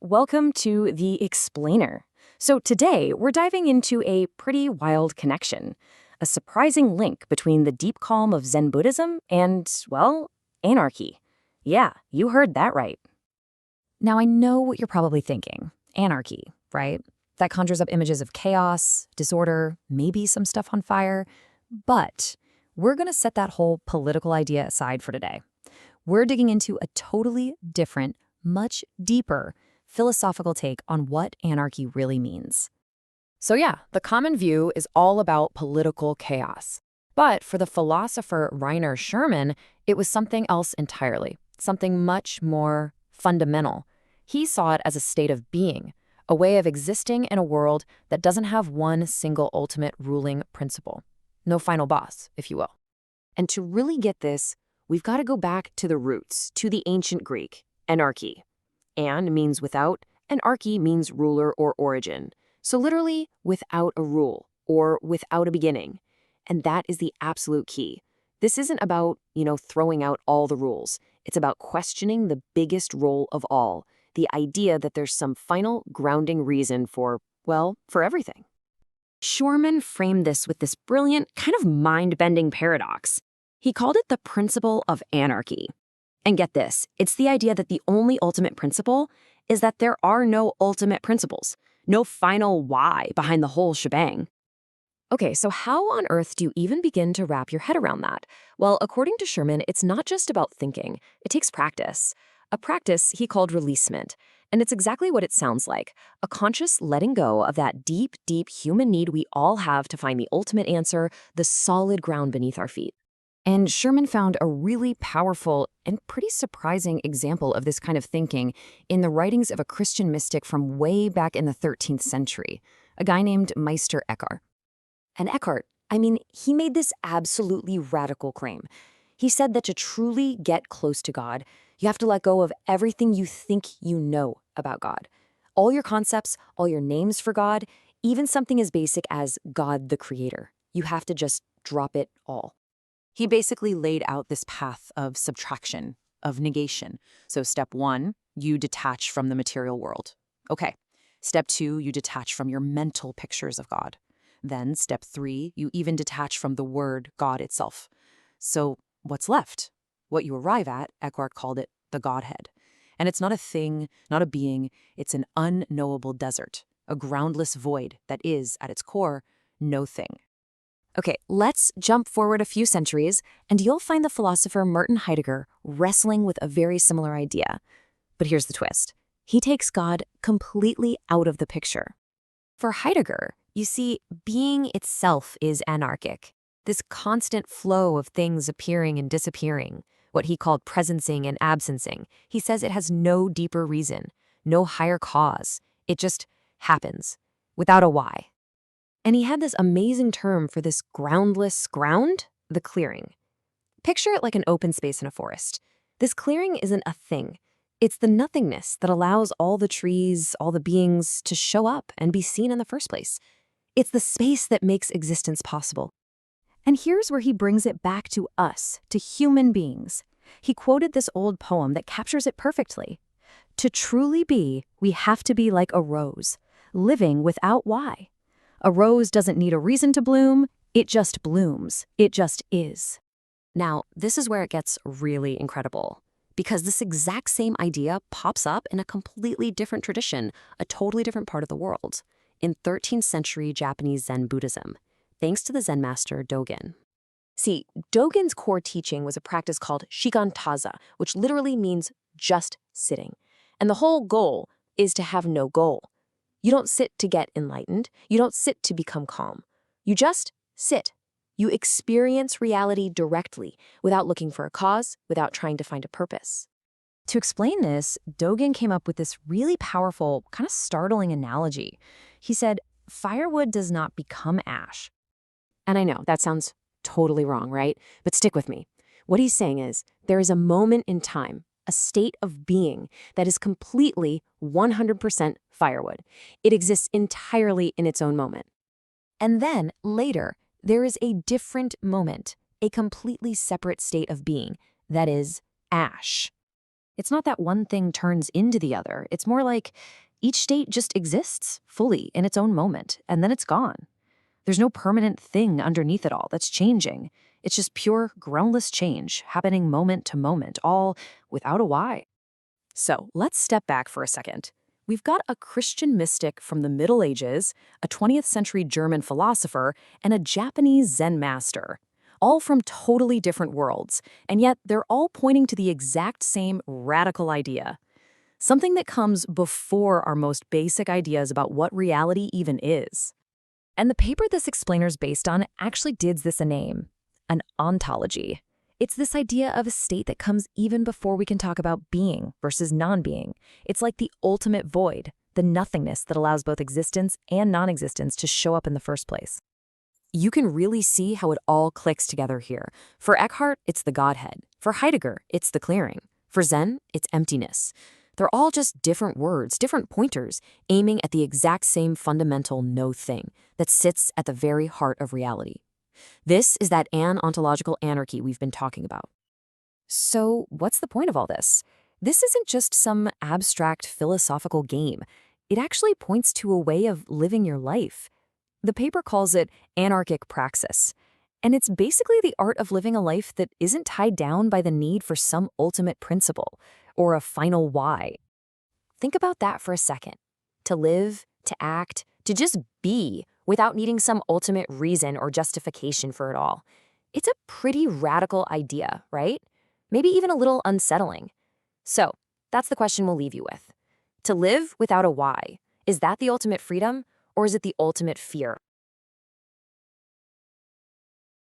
welcome to The Explainer. So today, we're diving into a pretty wild connection, a surprising link between the deep calm of Zen Buddhism and, well, anarchy. Yeah, you heard that right. Now, I know what you're probably thinking. Anarchy, right? That conjures up images of chaos, disorder, maybe some stuff on fire. But we're going to set that whole political idea aside for today. We're digging into a totally different, much deeper philosophical take on what anarchy really means. So yeah, the common view is all about political chaos. But for the philosopher Reiner Schürmann, it was something else entirely, something much more fundamental. He saw it as a state of being, a way of existing in a world that doesn't have one single ultimate ruling principle. No final boss, if you will. And to really get this, we've got to go back to the roots, to the ancient Greek, anarchy. An means without, and archy means ruler or origin. So literally, without a rule, or without a beginning. And that is the absolute key. This isn't about, throwing out all the rules. It's about questioning the biggest role of all, the idea that there's some final grounding reason for everything. Schürmann framed this with this brilliant, kind of mind-bending paradox. He called it the principle of anarchy. And get this, it's the idea that the only ultimate principle is that there are no ultimate principles, no final why behind the whole shebang. Okay, so how on earth do you even begin to wrap your head around that? Well, according to Schürmann, it's not just about thinking. It takes practice. A practice he called releasement. And it's exactly what it sounds like, a conscious letting go of that deep, deep human need we all have to find the ultimate answer, the solid ground beneath our feet. And Schürmann found a really powerful and pretty surprising example of this kind of thinking in the writings of a Christian mystic from way back in the 13th century, a guy named Meister Eckhart. And Eckhart, he made this absolutely radical claim. He said that to truly get close to God, you have to let go of everything you think you know about God. All your concepts, all your names for God, even something as basic as God the Creator. You have to just drop it all. He basically laid out this path of subtraction, of negation. So step 1, you detach from the material world. Okay. Step 2, you detach from your mental pictures of God. Then step 3, you even detach from the word God itself. So what's left? What you arrive at, Eckhart called it the Godhead. And it's not a thing, not a being, it's an unknowable desert, a groundless void that is, at its core, no thing. Okay, let's jump forward a few centuries, and you'll find the philosopher Martin Heidegger wrestling with a very similar idea. But here's the twist. He takes God completely out of the picture. For Heidegger, you see, being itself is anarchic. This constant flow of things appearing and disappearing, what he called presencing and absencing. He says it has no deeper reason, no higher cause. It just happens, without a why. And he had this amazing term for this groundless ground, the clearing. Picture it like an open space in a forest. This clearing isn't a thing. It's the nothingness that allows all the trees, all the beings to show up and be seen in the first place. It's the space that makes existence possible. And here's where he brings it back to us, to human beings. He quoted this old poem that captures it perfectly. To truly be, we have to be like a rose, living without why. A rose doesn't need a reason to bloom, it just blooms. It just is. Now, this is where it gets really incredible, because this exact same idea pops up in a completely different tradition, a totally different part of the world, in 13th century Japanese Zen Buddhism, thanks to the Zen master Dōgen. See, Dogen's core teaching was a practice called shikantaza, which literally means just sitting. And the whole goal is to have no goal. You don't sit to get enlightened. You don't sit to become calm. You just sit. You experience reality directly, without looking for a cause, without trying to find a purpose. To explain this, Dōgen came up with this really powerful, kind of startling analogy. He said, firewood does not become ash. And I know, that sounds totally wrong, right? But stick with me. What he's saying is, there is a moment in time, a state of being that is completely 100% firewood. It exists entirely in its own moment. And then, later, there is a different moment, a completely separate state of being that is ash. It's not that one thing turns into the other. It's more like each state just exists fully in its own moment, and then it's gone. There's no permanent thing underneath it all that's changing. It's just pure, groundless change happening moment to moment, all without a why. So let's step back for a second. We've got a Christian mystic from the Middle Ages, a 20th century German philosopher, and a Japanese Zen master, all from totally different worlds, and yet they're all pointing to the exact same radical idea. Something that comes before our most basic ideas about what reality even is. And the paper this explainer's based on actually gives this a name, an ontology. It's this idea of a state that comes even before we can talk about being versus non-being. It's like the ultimate void, the nothingness that allows both existence and non-existence to show up in the first place. You can really see how it all clicks together here. For Eckhart, it's the Godhead. For Heidegger, it's the clearing. For Zen, it's emptiness. They're all just different words, different pointers, aiming at the exact same fundamental no thing that sits at the very heart of reality. This is that an-ontological anarchy we've been talking about. So what's the point of all this? This isn't just some abstract philosophical game. It actually points to a way of living your life. The paper calls it Anarchic Praxis, and it's basically the art of living a life that isn't tied down by the need for some ultimate principle or a final why. Think about that for a second. To live, to act, to just be without needing some ultimate reason or justification for it all. It's a pretty radical idea, right? Maybe even a little unsettling. So, that's the question we'll leave you with. To live without a why, is that the ultimate freedom, or is it the ultimate fear?